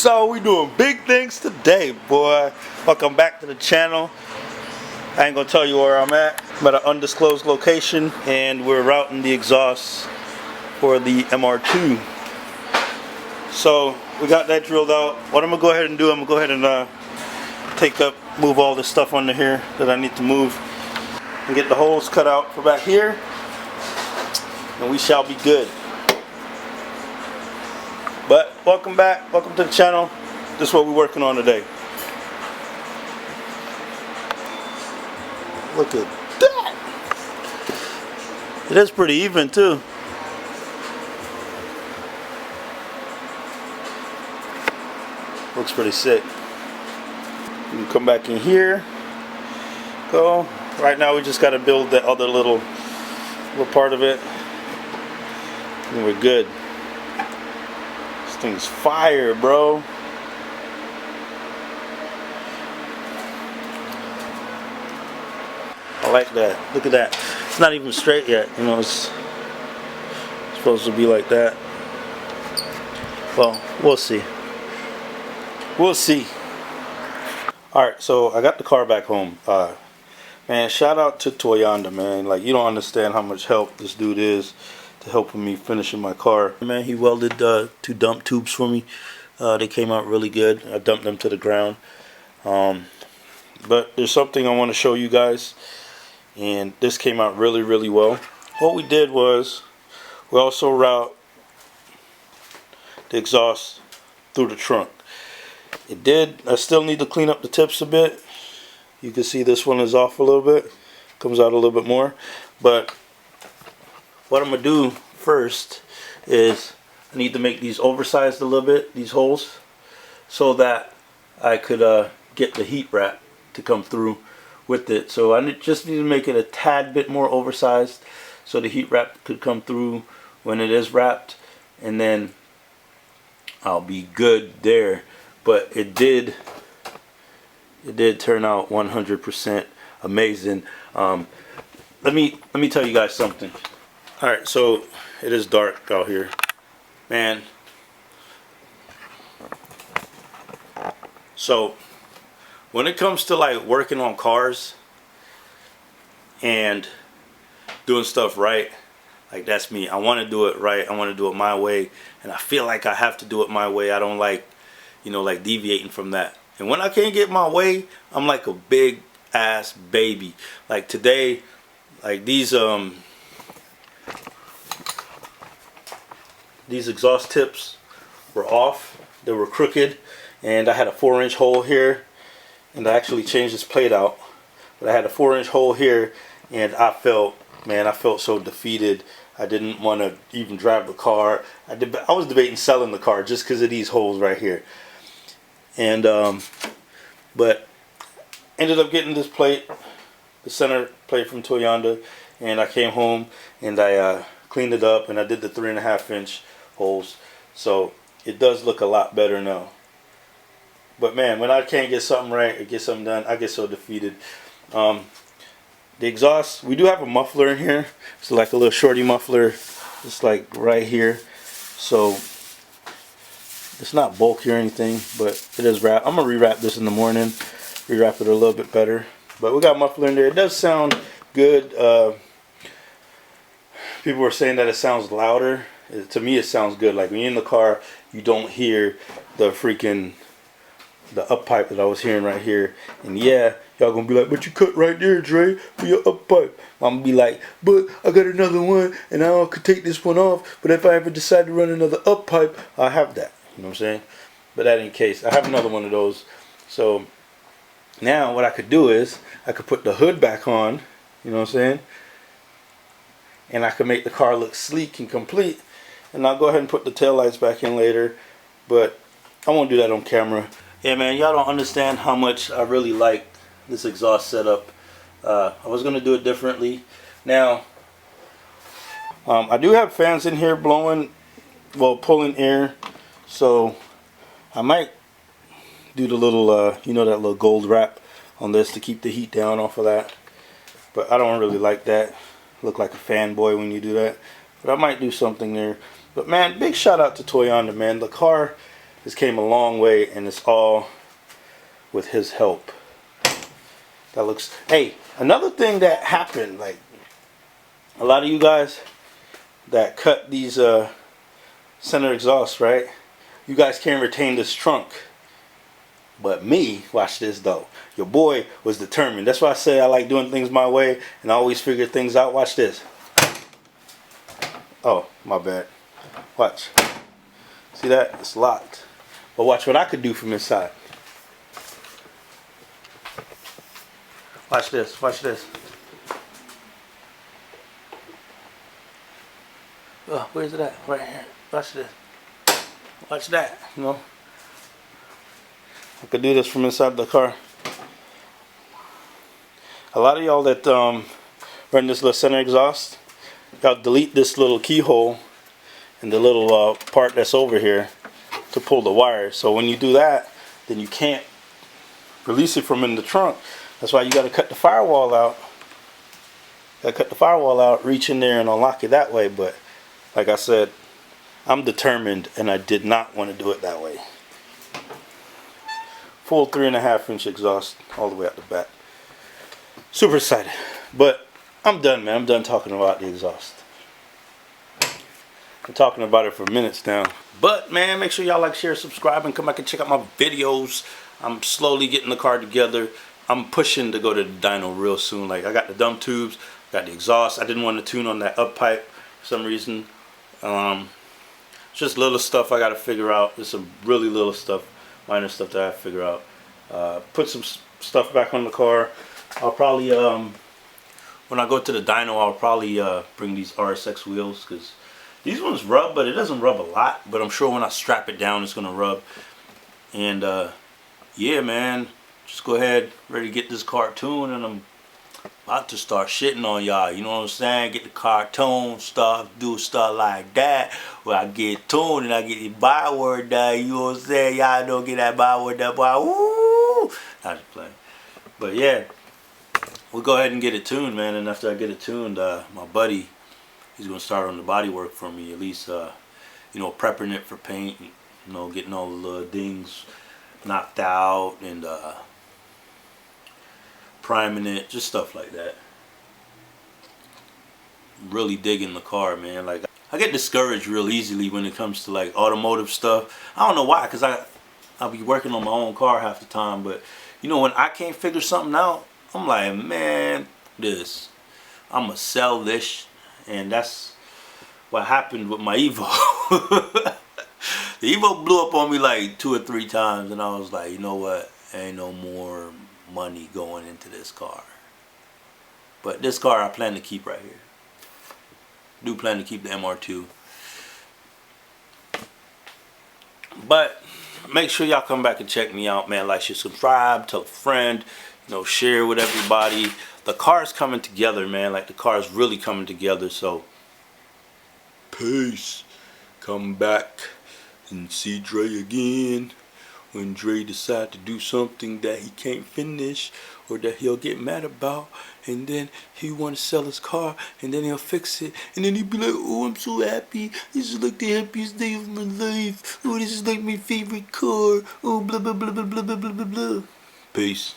So we doing big things today, boy. Welcome back to the channel. I ain't gonna tell you where I'm at. I'm at an undisclosed location and we're routing the exhaust for the MR2. So we got that drilled out. What I'm gonna go ahead and do, I'm gonna go ahead and move all this stuff under here that I need to move and get the holes cut out for back here, and we shall be good. But welcome back, welcome to the channel. This is what we're working on today. Look at that. It is pretty even too. Looks pretty sick. You can come back in here. Go. Right now we just got to build the other little part of it, and we're good. This thing's fire, bro. I like that. Look at that. It's not even straight yet. You know, it's supposed to be like that. Well, we'll see. We'll see. Alright, so I got the car back home. Man, shout out to Toyonda, man. Like, you don't understand how much help this dude is to helping me finishing my car. Man, he welded 2 dump tubes for me. They came out really good. I dumped them to the ground. But there's something I want to show you guys. And this came out really, really well. What we did was, we also route the exhaust through the trunk. I still need to clean up the tips a bit. You can see this one is off a little bit. Comes out a little bit more. But what I'm going to do first is I need to make these oversized a little bit, these holes, so that I could get the heat wrap to come through with it. So I just need to make it a tad bit more oversized so the heat wrap could come through when it is wrapped, and then I'll be good there. But it did turn out 100% amazing. Let me tell you guys something. All right, so it is dark out here, man. So when it comes to like working on cars and doing stuff right, like, that's me. I want to do it right. I want to do it my way, and I feel like I have to do it my way. I don't like, you know, like deviating from that. And when I can't get my way, I'm like a big ass baby. Like today, like these exhaust tips were off. They were crooked, and I had a 4-inch hole here, and I actually changed this plate out. But I had a 4-inch hole here, and I felt so defeated. I didn't want to even drive the car. I was debating selling the car just because of these holes right here. And but ended up getting this plate, the center plate from Toyonda, and I came home and I cleaned it up, and I did the 3.5-inch holes, so it does look a lot better now. But man, when I can't get something right or get something done, I get so defeated. The exhaust, we do have a muffler in here. It's like a little shorty muffler. It's like right here, so it's not bulky or anything, but it is wrapped. I'm gonna rewrap this in the morning, rewrap it a little bit better. But we got a muffler in there. It does sound good. People were saying that it sounds louder. To me, it sounds good. Like when you're in the car, you don't hear the up pipe that I was hearing right here. And yeah, y'all gonna be like, but you cut right there, Dre, for your up pipe. I'm gonna be like, but I got another one, and I could take this one off. But if I ever decide to run another up pipe, I'll have that. You know what I'm saying? But that ain't case. I have another one of those. So now what I could do is I could put the hood back on. You know what I'm saying? And I could make the car look sleek and complete. And I'll go ahead and put the taillights back in later. But I won't do that on camera. Yeah, man, y'all don't understand how much I really like this exhaust setup. I was going to do it differently. Now, I do have fans in here blowing, well, pulling air. So I might do the little, you know, that little gold wrap on this to keep the heat down off of that. But I don't really like that. Look like a fanboy when you do that. But I might do something there. But man, big shout out to Toyonda, man. The car This came a long way, and it's all with his help. That looks. Hey, another thing that happened, like a lot of you guys that cut these center exhausts, right? You guys can't retain this trunk. But me, watch this though. Your boy was determined. That's why I say I like doing things my way, and I always figure things out. Watch this. Oh, my bad. Watch. See that? It's locked. But watch what I could do from inside. Watch this. Watch this. Oh, where's it at? Right here. Watch this. Watch that. You know? I could do this from inside the car. A lot of y'all that run this little center exhaust, y'all delete this little keyhole and the little part that's over here to pull the wire. So when you do that, then you can't release it from in the trunk. That's why you got to cut the firewall out. Got to cut the firewall out, reach in there and unlock it that way. But like I said, I'm determined, and I did not want to do it that way. Full 3.5-inch exhaust all the way out the back. Super excited. But I'm done, man. I'm done talking about the exhaust. I'm talking about it for minutes now. But man, make sure y'all like, share, subscribe, and come back and check out my videos. I'm slowly getting the car together. I'm pushing to go to the dyno real soon. Like, I got the dump tubes, got the exhaust. I didn't want to tune on that up pipe for some reason. Just little stuff I got to figure out. There's some really little stuff, minor stuff that I have to figure out. Put some stuff back on the car. I'll probably, when I go to the dyno, I'll probably bring these RSX wheels, because these ones rub, but it doesn't rub a lot. But I'm sure when I strap it down, it's going to rub. And yeah, man, just go ahead, ready to get this car tuned, and I'm about to start shitting on y'all. You know what I'm saying? Get the car tuned, do stuff like that. Where I get tuned and I get the byword done. You know what I'm saying? Y'all don't get that byword done, boy. Woo! Not just playing. But yeah, we'll go ahead and get it tuned, man. And after I get it tuned, my buddy, he's gonna start on the body work for me. At least, you know, prepping it for paint. You know, getting all the little dings knocked out and priming it, just stuff like that. Really digging the car, man. Like, I get discouraged real easily when it comes to like automotive stuff. I don't know why, because I'll be working on my own car half the time. But you know, when I can't figure something out, I'm like, man, I'm gonna sell this. And that's what happened with my Evo. The Evo blew up on me like 2 or 3 times, and I was like, you know what, ain't no more money going into this car. But this car I plan to keep right here. Do plan to keep the MR2. But make sure y'all come back and check me out, man. Like, share, subscribe, tell a friend, you know, share with everybody. The car's coming together, man. Like, the car's really coming together. So peace. Come back and see Dre again when Dre decide to do something that he can't finish or that he'll get mad about, and then he want to sell his car, and then he'll fix it, and then he'll be like, oh, I'm so happy, this is like the happiest day of my life, oh, this is like my favorite car, oh, blah blah blah blah blah blah blah blah. Peace.